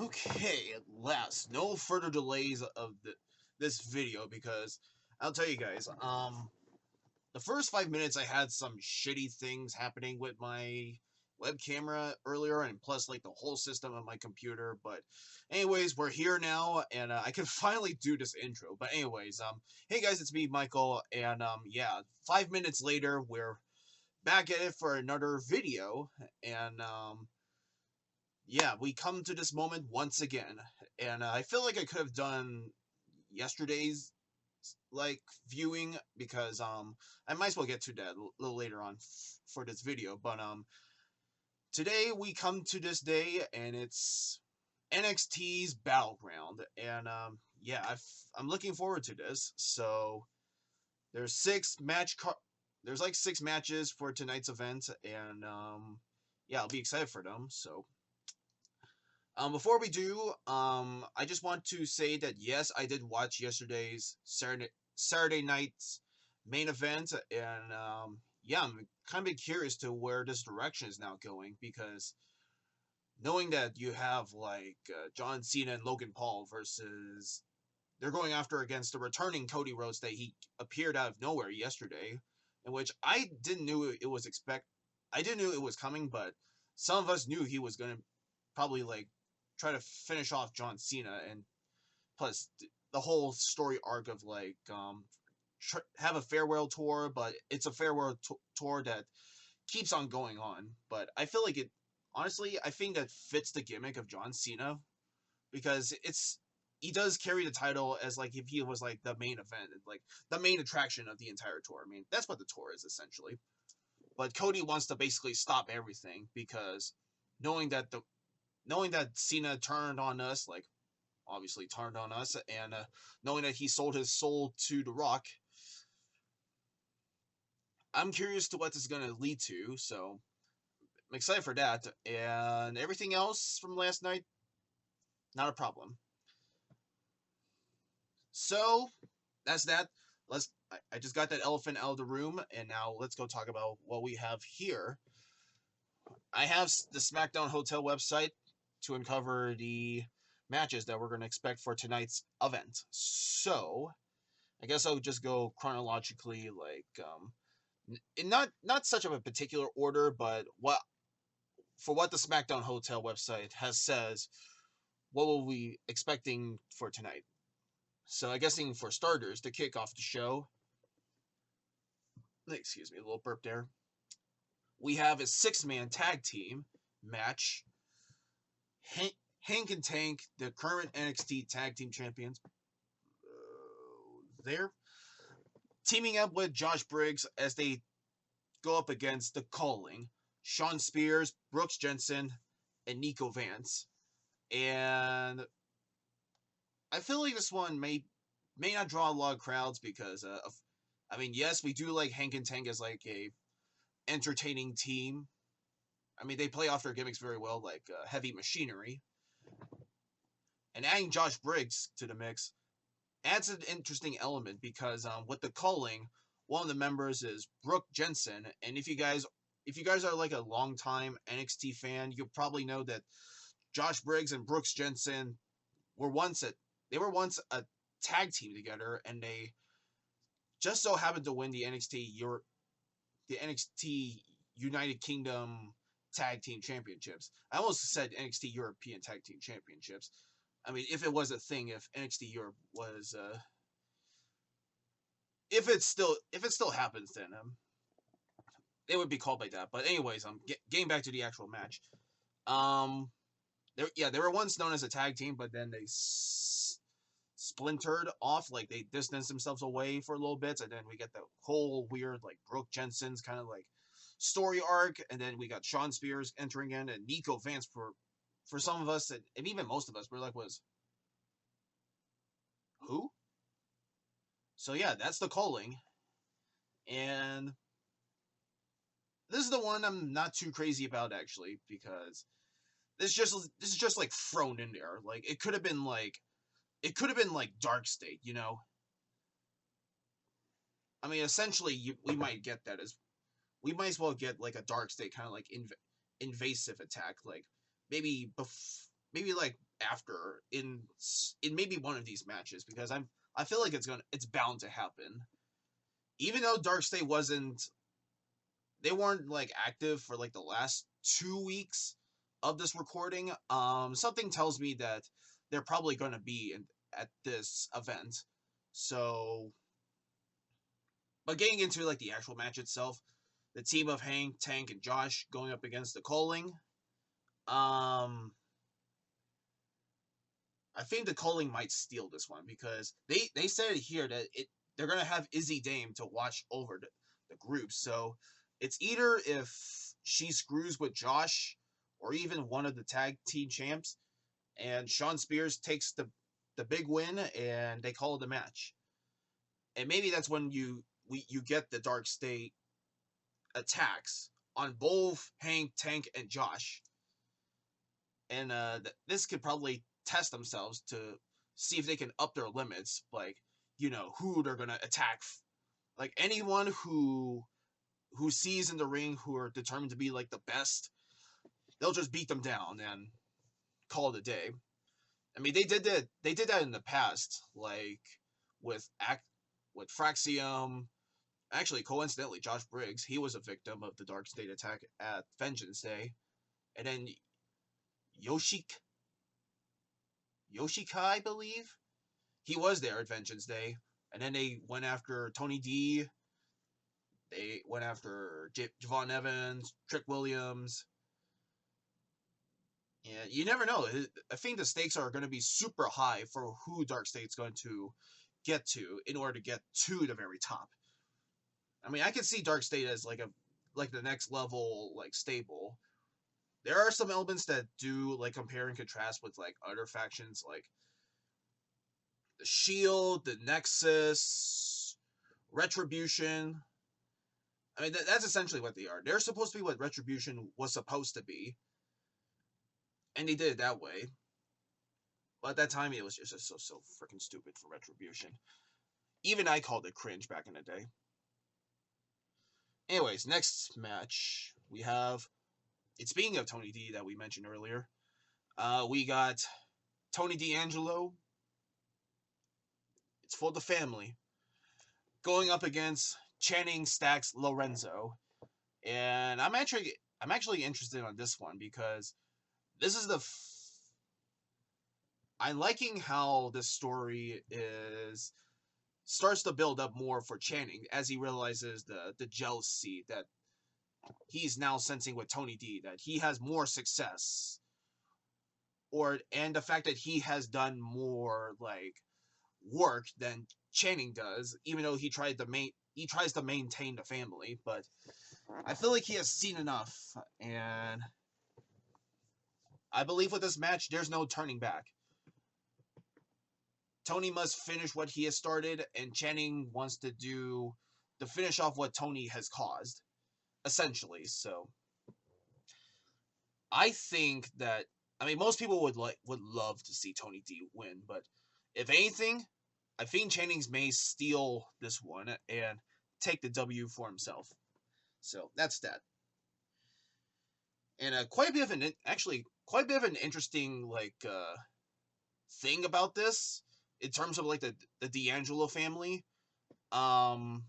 Okay, at last, no further delays of this video because I'll tell you guys, the first 5 minutes I had some shitty things happening with my web camera earlier, and plus like the whole system of my computer. But anyways, we're here now, and I can finally do this intro. But anyways, hey guys, it's me, Michael, and yeah, 5 minutes later, we're back at it for another video, and yeah, we come to this moment once again, and I feel like I could have done yesterday's like viewing because I might as well get to that a little later on for this video. But today we come to this day, and it's NXT's Battleground, and yeah, I'm looking forward to this. So there's there's like 6 matches for tonight's event, and yeah, I'll be excited for them. So before we do, I just want to say that yes, I did watch yesterday's Saturday night's main event, and yeah, I'm kind of curious to where this direction is now going because knowing that you have like John Cena and Logan Paul versus they're going after against the returning Cody Rhodes that he appeared out of nowhere yesterday, in which I didn't knew it was I didn't knew it was coming, but some of us knew he was gonna probably like try to finish off John Cena, and plus the whole story arc of like have a farewell tour, but it's a farewell tour that keeps on going on. But I feel like it honestly, I think that fits the gimmick of John Cena because he does carry the title as like if he was like the main event, like the main attraction of the entire tour. I mean, that's what the tour is essentially. But Cody wants to basically stop everything because knowing that the knowing that Cena turned on us, like obviously turned on us, and knowing that he sold his soul to The Rock, I'm curious to what this is going to lead to. So I'm excited for that. And everything else from last night, not a problem. So that's that. I just got that elephant out of the room, and now let's go talk about what we have here. I have the SmackDown Hotel website to uncover the matches that we're going to expect for tonight's event. So I guess I'll just go chronologically, like in not such of a particular order, but what the SmackDown Hotel website has says, what will we expecting for tonight? So I guessing for starters to kick off the show. Excuse me, a little burp there. We have a 6-man tag team match. Hank and Tank, the current NXT tag team champions, there teaming up with Josh Briggs as they go up against the Calling, Sean Spears, Brooks Jensen, and Nico Vance. And I feel like this one may not draw a lot of crowds because I mean, yes, we do like Hank and Tank as like a entertaining team. I mean, they play off their gimmicks very well, like Heavy Machinery. And adding Josh Briggs to the mix adds an interesting element because with the Calling, one of the members is Brooke Jensen, and if you guys are like a long time NXT fan, you'll probably know that Josh Briggs and Brooks Jensen were once a tag team together, and they just so happened to win the NXT United Kingdom Tag Team Championships. I almost said NXT European Tag Team Championships. I mean, if it was a thing, if NXT Europe was, if it still happens, then it would be called by that. But anyways, getting back to the actual match. They were once known as a tag team, but then they splintered off, like they distanced themselves away for a little bit, and then we get the whole weird like Brooke Jensen's kind of like story arc, and then we got Sean Spears entering in, and Nico Vance for some of us, and even most of us, we're like, was who? So yeah, that's the Calling, and this is the one I'm not too crazy about actually because this is just like thrown in there. Like it could have been like Dark State, you know. I mean, essentially, we might get that as we might as well get like a Dark State kind of like invasive attack, like maybe maybe like after in maybe one of these matches, because I feel like it's bound to happen. Even though Dark State they weren't like active for like the last 2 weeks of this recording. Something tells me that they're probably going to be at this event. So, but getting into like the actual match itself, the team of Hank, Tank, and Josh going up against the Calling. I think the Calling might steal this one because they said here that they're gonna have Izzy Dame to watch over the group. So it's either if she screws with Josh or even one of the tag team champs, and Sean Spears takes the big win and they call it a match. And maybe that's when you get the Dark State attacks on both Hank, Tank, and Josh. And this could probably test themselves to see if they can up their limits, like who they're gonna attack, like anyone who sees in the ring who are determined to be like the best, they'll just beat them down and call it a day. I mean, they did that in the past, like with Fraxium. Actually, coincidentally, Josh Briggs, he was a victim of the Dark State attack at Vengeance Day, and then Yoshika, I believe. He was there at Vengeance Day, and then they went after Tony D. They went after Javon Evans, Trick Williams. Yeah, you never know. I think the stakes are going to be super high for who Dark State's going to get to in order to get to the very top. I mean, I could see Dark State as like the next level like stable. There are some elements that do like compare and contrast with like other factions, like the Shield, the Nexus, Retribution. I mean, that's essentially what they are. They're supposed to be what Retribution was supposed to be, and they did it that way. But at that time, it was just so freaking stupid for Retribution. Even I called it cringe back in the day. Anyways, next match we have. It's speaking of Tony D that we mentioned earlier. We got Tony D'Angelo. It's for the family. Going up against Channing Stacks Lorenzo. And I'm actually interested on this one because this is I'm liking how this story starts to build up more for Channing as he realizes the jealousy that he's now sensing with Tony D, that he has more success, and the fact that he has done more like work than Channing does, even though he tries to maintain the family. But I feel like he has seen enough, and I believe with this match, there's no turning back. Tony must finish what he has started, and Channing wants to finish off what Tony has caused, essentially. So I think that, I mean, most people would love to see Tony D win, but if anything, I think Channing's may steal this one and take the W for himself. So that's that. And quite a bit of an interesting thing about this in terms of like the D'Angelo family. I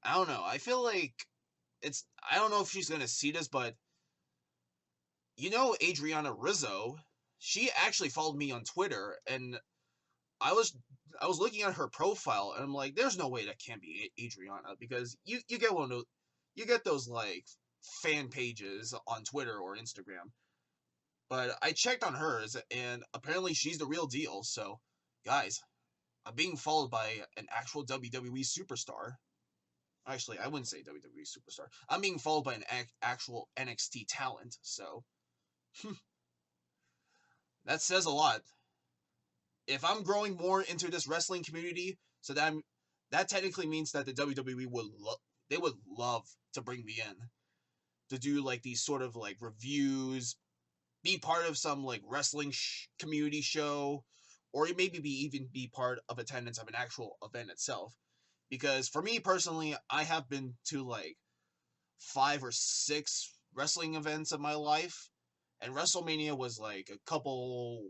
don't know. I feel like I don't know if she's gonna see this, but Adriana Rizzo, she actually followed me on Twitter, and I was looking at her profile, and I'm like, there's no way that can't be Adriana, because you get those like fan pages on Twitter or Instagram. But I checked on hers, and apparently she's the real deal. So, guys, I'm being followed by an actual WWE superstar. Actually, I wouldn't say WWE superstar. I'm being followed by an actual NXT talent. So, that says a lot. If I'm growing more into this wrestling community, so that technically means that the WWE would love to bring me in to do like these sort of like reviews, be part of some like wrestling community show, or maybe even be part of attendance of an actual event itself. Because for me personally, I have been to like 5 or 6 wrestling events of my life, and WrestleMania was like a couple.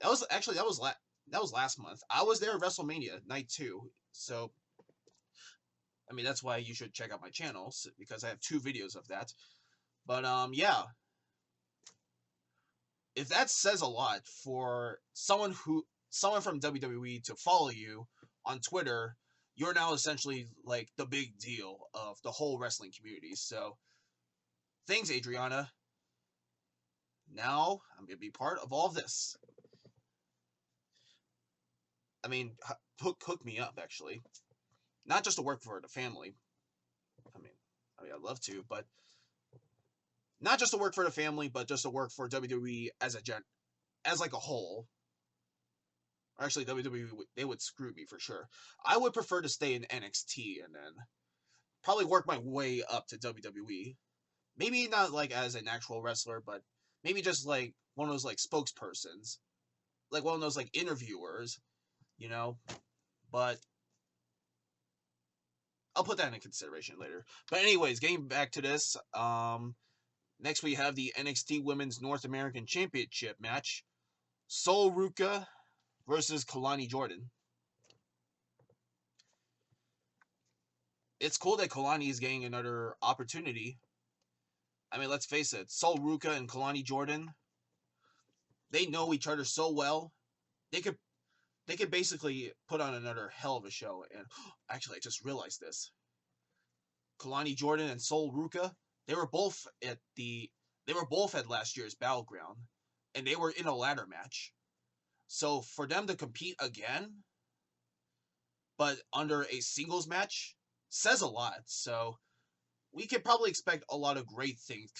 That was actually that was last month. I was there at WrestleMania night 2, so I mean that's why you should check out my channels because I have 2 videos of that. But yeah, if that says a lot for someone from WWE to follow you on Twitter, you're now essentially like the big deal of the whole wrestling community. So thanks, Adriana. Now I'm gonna be part of all of this. I mean, hook me up actually, not just to work for the family. I mean, I'd love to, but not just to work for the family, but just to work for WWE as like a whole. Actually, WWE they would screw me for sure. I would prefer to stay in NXT and then probably work my way up to WWE. Maybe not like as an actual wrestler, but maybe just like one of those like spokespersons, like one of those like interviewers, you know. But I'll put that into consideration later. But anyways, getting back to this, next we have the NXT Women's North American Championship match, Sol Ruka versus Kalani Jordan. It's cool that Kalani is getting another opportunity. I mean, let's face it, Sol Ruka and Kalani Jordan, they know each other so well. They could basically put on another hell of a show. And actually, I just realized this. Kalani Jordan and Sol Ruka, they were both at last year's Battleground, and they were in a ladder match. So for them to compete again, but under a singles match, says a lot. So we could probably expect a lot of great things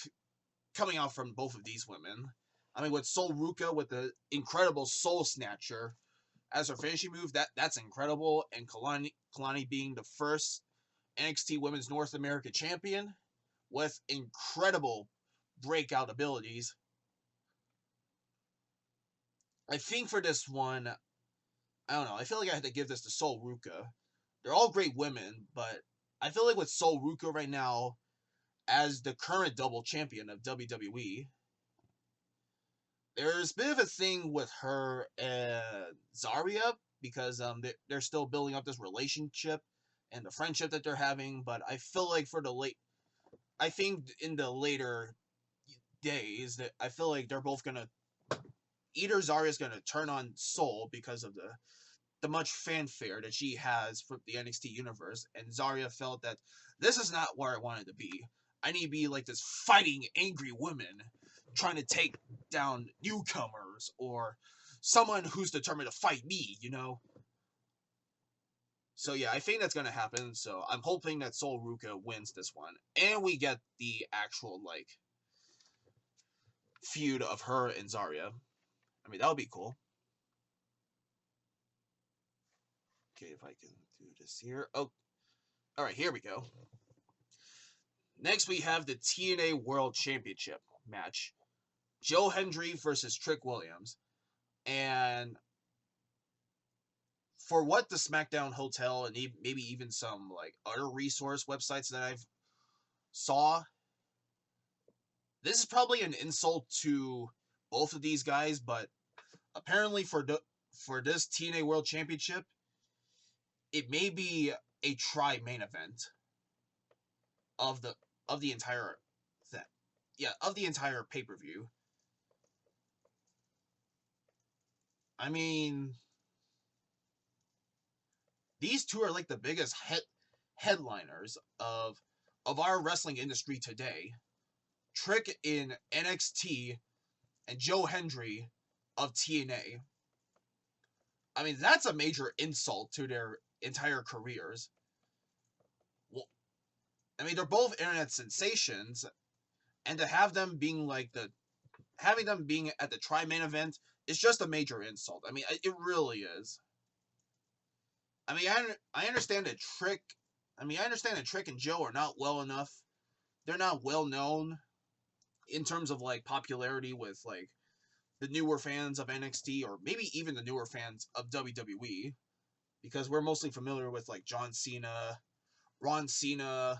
coming out from both of these women. I mean, with Sol Ruka with the incredible Soul Snatcher as her finishing move, that's incredible. And Kalani being the first NXT Women's North America Champion with incredible breakout abilities. I think for this one, I don't know. I feel like I had to give this to Sol Ruka. They're all great women, but I feel like with Sol Ruka right now, as the current double champion of WWE, there's a bit of a thing with her and Zarya because they're still building up this relationship and the friendship that they're having. But I feel like I think in the later days that I feel like they're both gonna either Zarya's gonna turn on Sol because of the much fanfare that she has for the NXT universe, and Zarya felt that this is not where I wanted to be. I need to be like this fighting, angry woman trying to take down newcomers or someone who's determined to fight me, you know? So yeah, I think that's gonna happen. So I'm hoping that Sol Ruka wins this one, and we get the actual like feud of her and Zarya. I mean, that would be cool. Okay, if I can do this here. Oh, all right, here we go. Next, we have the TNA World Championship match. Joe Hendry versus Trick Williams. And for what the SmackDown Hotel and maybe even some like other resource websites that I've saw, this is probably an insult to both of these guys, but apparently for this TNA World Championship, it may be a main event of the entire thing. Yeah, of the entire pay-per-view. I mean, these two are like the biggest headliners of our wrestling industry today. Trick in NXT and Joe Hendry of TNA. I mean, that's a major insult to their entire careers. Well, I mean, they're both internet sensations, and to have them being like having them being at the main event is just a major insult. I mean, it really is. I mean, I understand that Trick. I mean, I understand that Trick and Joe are not well enough. They're not well known in terms of like popularity with like the newer fans of NXT or maybe even the newer fans of WWE, because we're mostly familiar with like John Cena, Ron Cena,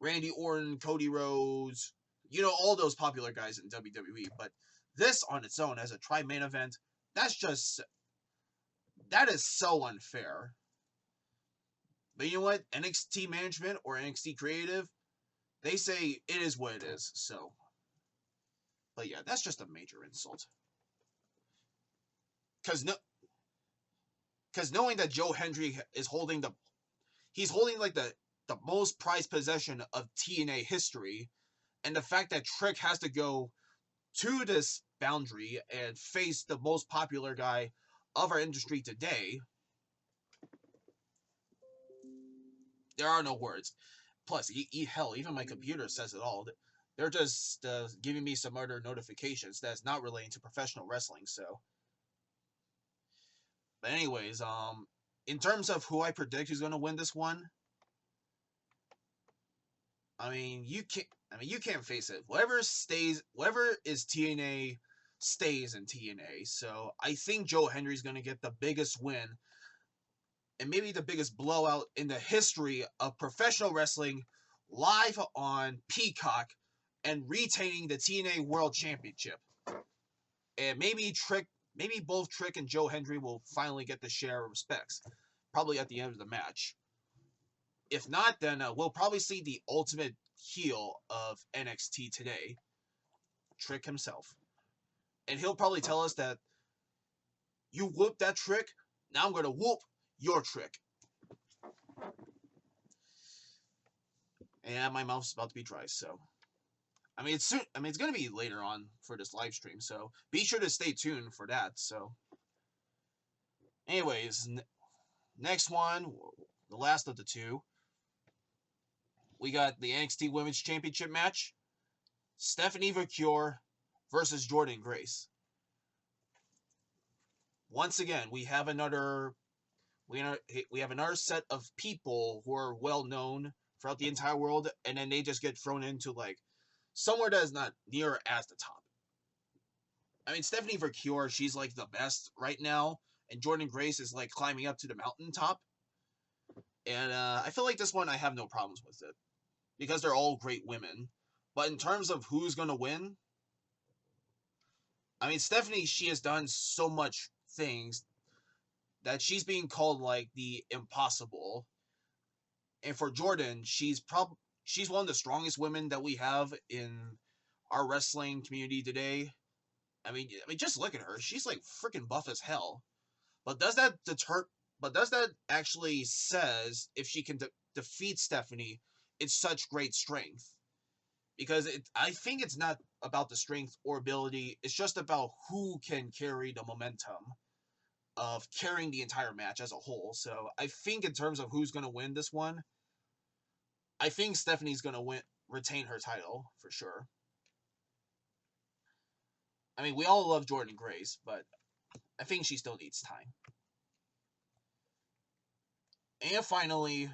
Randy Orton, Cody Rhodes, You know, all those popular guys in WWE, but this on its own as a tri-main event, that's just, that is so unfair. But you know what? NXT management or NXT creative, they say it is what it is. So, but yeah, that's just a major insult. Cause no, because knowing that Joe Hendry is holding he's holding like the most prized possession of TNA history, and the fact that Trick has to go to this boundary and face the most popular guy of our industry today, there are no words. Plus, hell, even my computer says it all. They're just giving me some other notifications that's not relating to professional wrestling. So, but anyways, in terms of who I predict who's going to win this one, I mean, you can't. I mean, you can't face it. Whatever is TNA stays in TNA. So I think Joe Hendry's going to get the biggest win and maybe the biggest blowout in the history of professional wrestling, live on Peacock, and retaining the TNA World Championship. And maybe both Trick and Joe Hendry will finally get the share of respects, probably at the end of the match. If not, then we'll probably see the ultimate heel of NXT today, Trick himself. And he'll probably tell us that you whooped that Trick, now I'm going to whoop your Trick. And my mouth's about to be dry, so I mean it's soon. I mean it's going to be later on for this live stream, so be sure to stay tuned for that. So anyways, next one, the last of the two, we got the NXT Women's Championship match. Stephanie Vercure versus Jordynne Grace. Once again, we have another set of people who are well known throughout the entire world, and then they just get thrown into like somewhere that is not near as the top. I mean, Stephanie Vercure, she's like the best right now, and Jordynne Grace is like climbing up to the mountaintop. And I feel like this one I have no problems with it because they're all great women. But in terms of who's gonna win, I mean, Stephanie, she has done so much things that she's being called like the impossible. And for Jordynne, she's one of the strongest women that we have in our wrestling community today. I mean, just look at her. She's like freaking buff as hell. But does that deter? But does that actually says if she can defeat Stephanie, it's such great strength? Because I think it's not about the strength or ability. It's just about who can carry the momentum of carrying the entire match as a whole. So I think in terms of who's going to win this one, I think Stephanie's going to retain her title for sure. I mean, we all love Jordynne Grace, but I think she still needs time. And finally,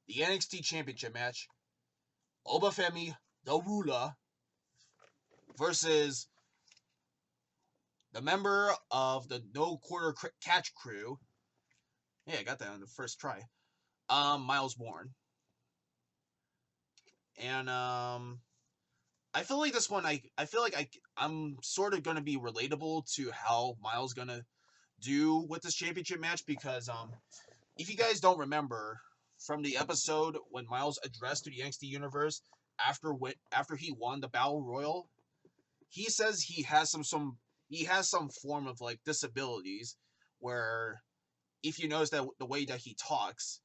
the NXT Championship match, Obafemi Darula versus the member of the No Quarter Catch Crew. Yeah, I got that on the first try. Miles Bourne. And I feel like this one, I feel like I'm sort of gonna be relatable to how Miles gonna do with this championship match because if you guys don't remember from the episode when Miles addressed to the NXT universe after he won the Battle Royal, he says he has some form of like disabilities where if you notice that the way that he talks,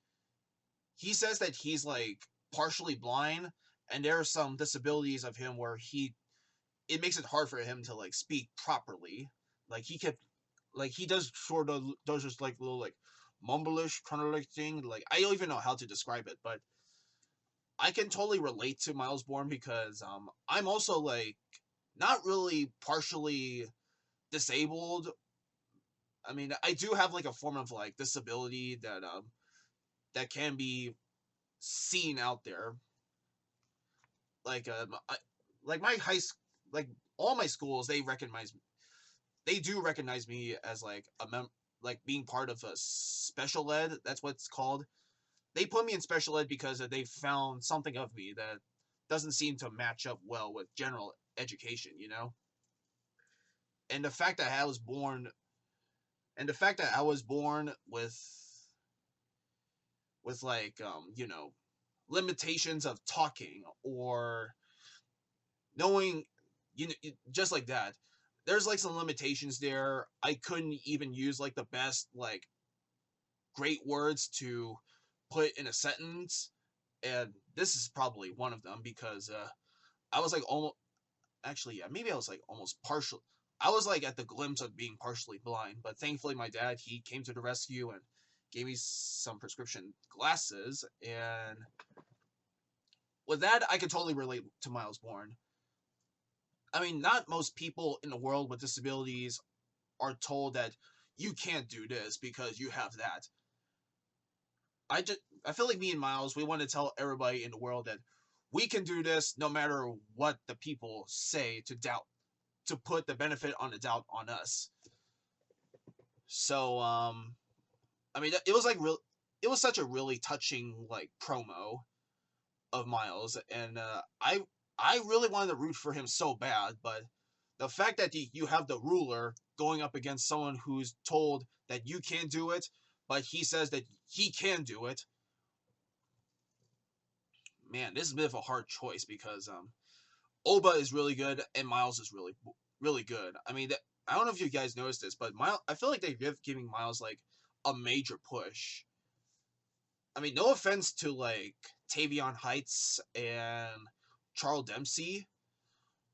he says that he's like partially blind and there are some disabilities of him where it makes it hard for him to like speak properly. Like he does sort of does just like little like mumblish kind of like thing. Like I don't even know how to describe it, but I can totally relate to Miles Bourne because I'm also like not really partially disabled. I mean, I do have like a form of like disability that can be seen out there. Like like my like all my schools they do recognize me as like like being part of a special ed. That's what it's called. They put me in special ed because they found something of me that doesn't seem to match up well with general education, you know? And the fact that I was born with like you know, limitations of talking or knowing, you know, just like that. There's like some limitations there. I couldn't even use like the best like great words to put in a sentence, and this is probably one of them because I was like almost actually yeah maybe I was like almost partial. I was like at the glimpse of being partially blind, but thankfully my dad, he came to the rescue and gave me some prescription glasses, and with that I could totally relate to Miles Bourne. I mean, not most people in the world with disabilities are told that you can't do this because you have that. I feel like me and Miles, we want to tell everybody in the world that we can do this no matter what the people say to put the benefit on the doubt on us. So I mean it was like it was such a really touching like promo of Miles, and I really wanted to root for him so bad, but the fact that you have the ruler going up against someone who's told that you can't do it, but he says that he can do it. Man, this is a bit of a hard choice because Oba is really good and Miles is really good. I mean, I don't know if you guys noticed this, but Miles, I feel like they're giving Miles like a major push. I mean, no offense to like Tavion Heights and Charles Dempsey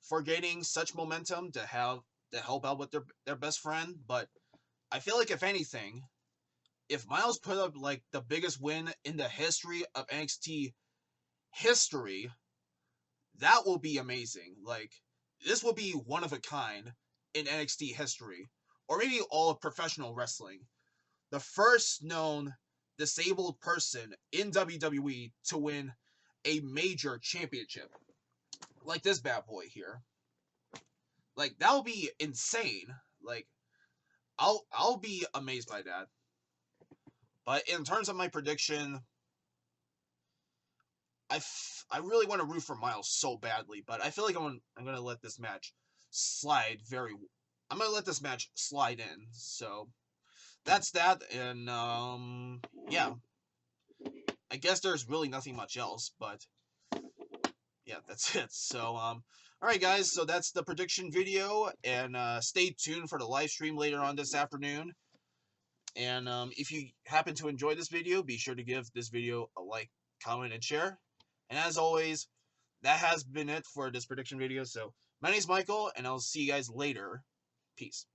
for gaining such momentum to help out with their best friend, but I feel like if anything, if Miles put up like the biggest win in the history of NXT history, that will be amazing. Like this will be one of a kind in NXT history, or maybe all of professional wrestling. The first known disabled person in WWE to win a major championship, like this bad boy here. Like that would be insane. Like I'll be amazed by that. But in terms of my prediction, I really want to root for Miles so badly, but I feel like I'm gonna let this match slide very. I'm gonna let this match slide in. So that's that, and yeah, I guess there's really nothing much else, but yeah, that's it. So all right, guys, so that's the prediction video, and stay tuned for the live stream later on this afternoon. And if you happen to enjoy this video, be sure to give this video a like, comment, and share. And as always, that has been it for this prediction video. So my name is Michael, and I'll see you guys later. Peace.